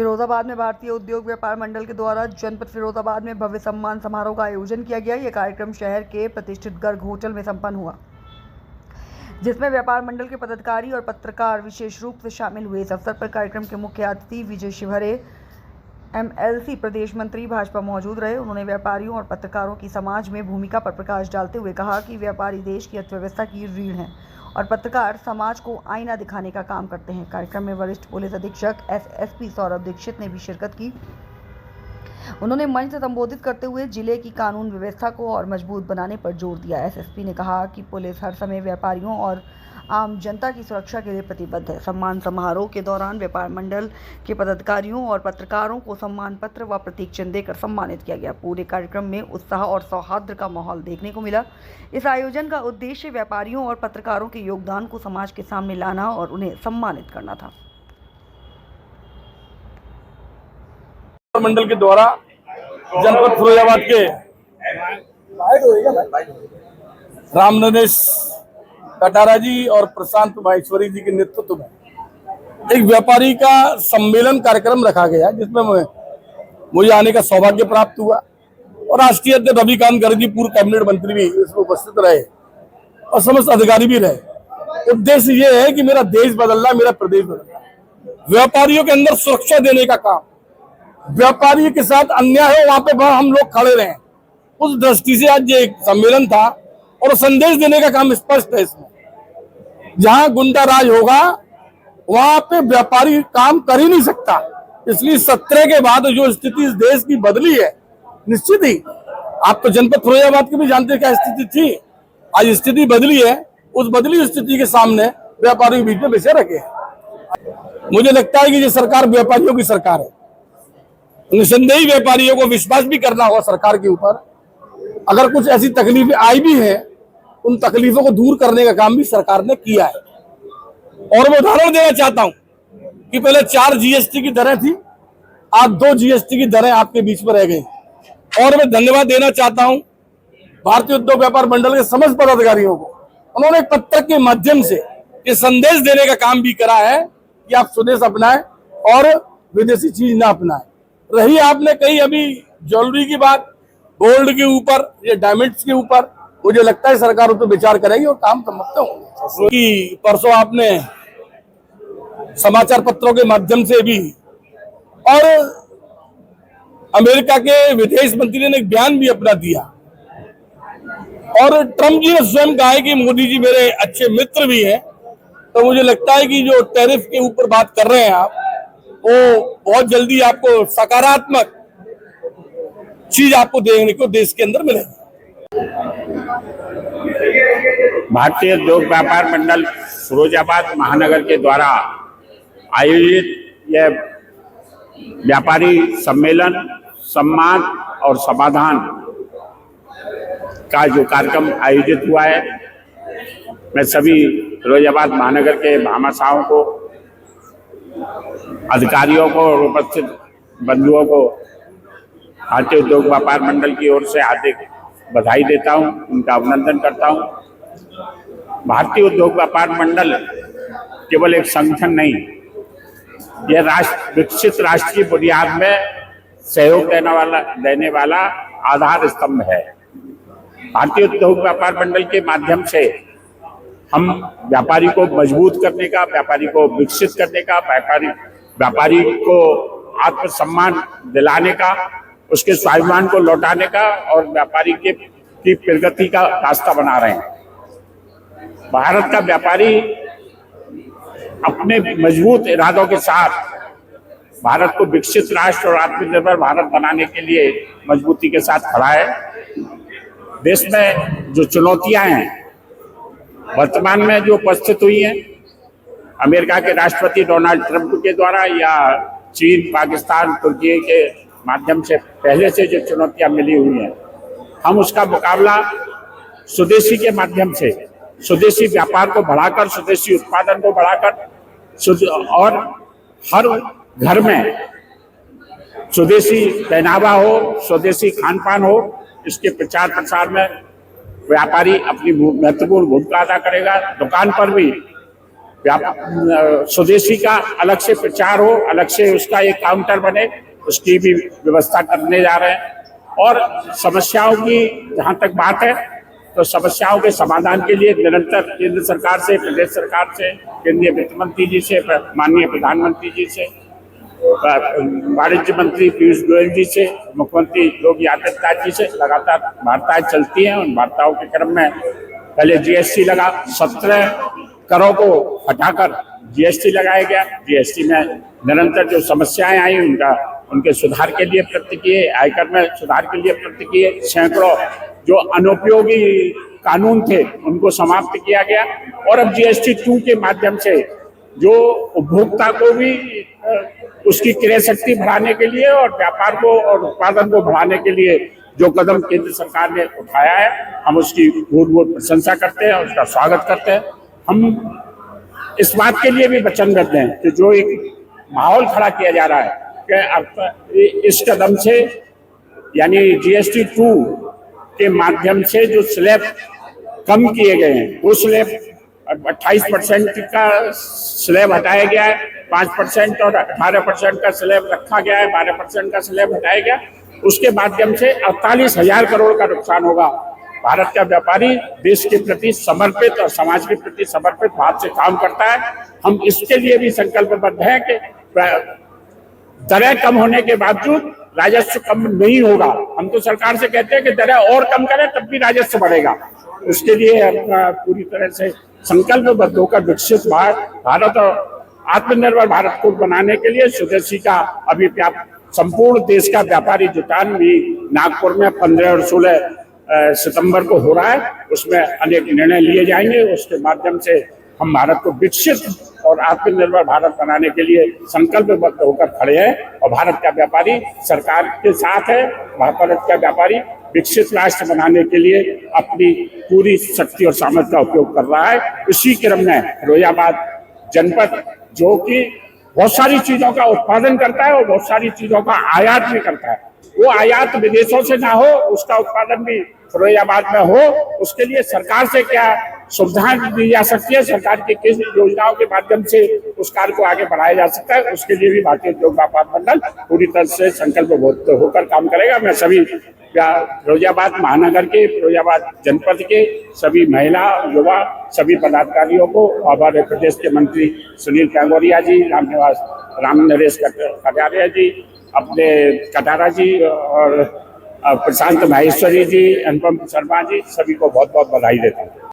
फिरोजाबाद में भारतीय उद्योग व्यापार मंडल के द्वारा जनपद फिरोजाबाद में भव्य सम्मान समारोह का आयोजन किया गया। यह कार्यक्रम शहर के प्रतिष्ठित गर्ग होटल में संपन्न हुआ, जिसमें व्यापार मंडल के पदाधिकारी और पत्रकार विशेष रूप से शामिल हुए। इस अवसर पर कार्यक्रम के मुख्य अतिथि विजय शिवहरे MLC प्रदेश मंत्री भाजपा मौजूद रहे। उन्होंने व्यापारियों और पत्रकारों की समाज में भूमिका पर प्रकाश डालते हुए कहा कि व्यापारी देश की अर्थव्यवस्था की रीढ़ हैं और पत्रकार समाज को आईना दिखाने का काम करते हैं। कार्यक्रम में वरिष्ठ पुलिस अधीक्षक SSP सौरभ दीक्षित ने भी शिरकत की। उन्होंने मंच से संबोधित करते हुए जिले की कानून व्यवस्था को और मजबूत बनाने पर जोर दिया। SSP ने कहा कि पुलिस हर समय व्यापारियों और आम जनता की सुरक्षा के लिए प्रतिबद्ध है। सम्मान समारोह के दौरान व्यापार मंडल के पदाधिकारियों और पत्रकारों को सम्मान पत्र व प्रतीक चिन्ह देकर सम्मानित किया गया। पूरे कार्यक्रम में उत्साह और सौहार्द का माहौल देखने को मिला। इस आयोजन का उद्देश्य व्यापारियों और पत्रकारों के योगदान को समाज के सामने लाना और उन्हें सम्मानित करना था। मंडल के द्वारा जनपद फिरोजाबाद के राम नरेश कटारा जी और प्रशांत माहेश्वरी जी के नेतृत्व में एक व्यापारी का सम्मेलन कार्यक्रम रखा गया, जिसमें मुझे आने का सौभाग्य प्राप्त हुआ और राष्ट्रीय अध्यक्ष रविकांत गर्ग जी पूर्व कैबिनेट मंत्री भी इसमें उपस्थित रहे और समस्त अधिकारी भी रहे। उद्देश्य ये है कि मेरा देश बदलना, मेरा प्रदेश बदलना, व्यापारियों के अंदर सुरक्षा देने का काम, व्यापारी के साथ अन्याय हो वहां पे हम लोग खड़े रहे। उस दृष्टि से आज ये एक सम्मेलन था और संदेश देने का काम स्पष्ट है। इसमें जहां गुंडा राज होगा वहां पे व्यापारी काम कर ही नहीं सकता। इसलिए 17 के बाद जो स्थिति इस देश की बदली है, निश्चित ही आप तो जनपद फिरोजाबाद की भी जानते हैं क्या स्थिति थी। आज स्थिति बदली है, उस बदली स्थिति के सामने व्यापारियों के बीच में बेचे रखे हैं। मुझे लगता है कि ये सरकार व्यापारियों की सरकार है। निसंदेही व्यापारियों को विश्वास भी करना होगा सरकार के ऊपर। अगर कुछ ऐसी तकलीफें आई भी हैं, उन तकलीफों को दूर करने का काम भी सरकार ने किया है। और मैं उदाहरण देना चाहता हूं कि पहले 4 GST की दरें थी, आज 2 GST की दरें आपके बीच में रह गई। और मैं धन्यवाद देना चाहता हूं भारतीय उद्योग व्यापार मंडल के समस्त पदाधिकारियों को। उन्होंने एक पत्र के माध्यम से ये संदेश देने का काम भी करा है कि आप स्वदेश अपनाएं और विदेशी चीज ना अपनाएं। रही आपने कही अभी ज्वेलरी की बात, गोल्ड के ऊपर या डायमंड्स के ऊपर, मुझे लगता है सरकार तो विचार करेगी और काम समाप्त होंगे। कि परसों आपने समाचार पत्रों के माध्यम से भी और अमेरिका के विदेश मंत्री ने एक बयान भी अपना दिया और ट्रम्प जी ने स्वयं कहा है कि मोदी जी मेरे अच्छे मित्र भी हैं। तो मुझे लगता है कि जो टैरिफ के ऊपर बात कर रहे हैं आप, वो बहुत जल्दी आपको सकारात्मक चीज आपको देखने को देश के अंदर मिलेगी। भारतीय उद्योग व्यापार मंडल फिरोजाबाद महानगर के द्वारा आयोजित यह व्यापारी सम्मेलन, सम्मान और समाधान का जो कार्यक्रम आयोजित हुआ है, मैं सभी फिरोजाबाद महानगर के भामाशाहों को, अधिकारियों को और उपस्थित बंधुओं को भारतीय उद्योग व्यापार मंडल की ओर से हार्दिक बधाई देता हूं, उनका अभिनंदन करता हूं। भारतीय उद्योग व्यापार मंडल केवल एक संगठन नहीं, यह विकसित राष्ट्र की बुनियाद में सहयोग देने वाला आधार स्तंभ है। भारतीय उद्योग व्यापार मंडल के माध्यम से हम व्यापारी को मजबूत करने का, व्यापारी को विकसित करने का, व्यापारी को आत्मसम्मान दिलाने का, उसके स्वाभिमान को लौटाने का और व्यापारी की प्रगति का रास्ता बना रहे हैं। भारत का व्यापारी अपने मजबूत इरादों के साथ भारत को विकसित राष्ट्र और आत्मनिर्भर भारत बनाने के लिए मजबूती के साथ खड़ा है। देश में जो चुनौतियां हैं वर्तमान में जो उपस्थित हुई हैं, अमेरिका के राष्ट्रपति डोनाल्ड ट्रंप के द्वारा या चीन, पाकिस्तान, तुर्की के माध्यम से पहले से जो चुनौतियां मिली हुई हैं, हम उसका मुकाबला स्वदेशी के माध्यम से, स्वदेशी व्यापार को बढ़ाकर, स्वदेशी उत्पादन को बढ़ाकर और हर घर में स्वदेशी पहनावा हो, स्वदेशी खान पान हो, इसके प्रचार प्रसार में व्यापारी अपनी महत्वपूर्ण भूमिका अदा करेगा। दुकान पर भी स्वदेशी का अलग से प्रचार हो, अलग से उसका एक काउंटर बने, उसकी भी व्यवस्था करने जा रहे हैं। और समस्याओं की जहाँ तक बात है तो समस्याओं के समाधान के लिए निरंतर केंद्र सरकार से, प्रदेश सरकार से, केंद्रीय वित्त मंत्री जी से, माननीय प्रधानमंत्री जी से, वाणिज्य मंत्री पीयूष गोयल जी से, मुख्यमंत्री योगी आदित्यनाथ जी से लगातार वार्ताएं चलती हैं। उन वार्ताओं के क्रम में पहले जीएसटी लगा, 17 करों को हटाकर जीएसटी लगाया गया। जीएसटी में निरंतर जो समस्याएं आई उनके सुधार के लिए प्रयत्न किए, आयकर में सुधार के लिए प्रयत्न किए, सैकड़ों जो अनुपयोगी कानून थे उनको समाप्त किया गया। और अब जीएसटी 2 के माध्यम से जो उपभोक्ता को भी उसकी क्रय शक्ति बढ़ाने के लिए और व्यापार को और उत्पादन को बढ़ाने के लिए जो कदम केंद्र सरकार ने उठाया है, हम उसकी बहुत प्रशंसा करते हैं और उसका स्वागत करते हैं। हम इस बात के लिए भी वचनबद्ध हैं कि जो एक माहौल खड़ा किया जा रहा है कि इस कदम से यानी जीएसटी 2 के माध्यम से जो स्लैब कम किए गए हैं, वो स्लैब 28% का स्लैब हटाया गया है, 5% और 18% का स्लैब रखा गया है, 12% का स्लैब हटाया गया। उसके माध्यम से 48,000 करोड़ का नुकसान होगा। भारत का व्यापारी देश के प्रति समर्पित और समाज के प्रति समर्पित भाव से काम करता है। हम इसके लिए भी संकल्पबद्ध हैं कि दरें कम होने के बावजूद राजस्व कम नहीं होगा। हम तो सरकार से कहते हैं कि दरें और कम करें तब भी राजस्व बढ़ेगा। उसके लिए हम पूरी तरह से संकल्पबद्ध होकर विकसित भारत और आत्मनिर्भर भारत को बनाने के लिए स्वदेशी का अभिव्याप संपूर्ण देश का व्यापारी जुटान भी नागपुर में 15 और 16 सितंबर को हो रहा है। उसमें अनेक निर्णय लिए जाएंगे। उसके माध्यम से हम भारत को विकसित और आत्मनिर्भर भारत बनाने के लिए संकल्पबद्ध होकर खड़े हैं और भारत का व्यापारी सरकार के साथ है। भारत का व्यापारी विकसित राष्ट्र बनाने के लिए अपनी पूरी शक्ति और सामर्थ्य का उपयोग कर रहा है। इसी क्रम में फिरोजाबाद जनपद जो कि बहुत सारी चीजों का उत्पादन करता है और बहुत सारी चीजों का आयात भी करता है, वो आयात विदेशों से ना हो, उसका उत्पादन भी फिरोजाबाद में हो, उसके लिए सरकार से क्या सुविधाएं दी जा सकती है, सरकार की किस योजनाओं के माध्यम से उस कार्य को आगे बढ़ाया जा सकता है, उसके लिए भी भारतीय उद्योग व्यापार मंडल पूरी तरह से संकल्पबद्ध होकर काम करेगा। मैं सभी फिरोजाबाद महानगर के, फिरोजाबाद जनपद के सभी महिला, युवा, सभी पदाधिकारियों को, हमारे प्रदेश के मंत्री सुनील कैंगोरिया जी, राम नरेश कटारिया जी, अपने कटारा जी और प्रशांत माहेश्वरी जी, अनुपम शर्मा जी, सभी को बहुत बहुत बधाई देता हूँ।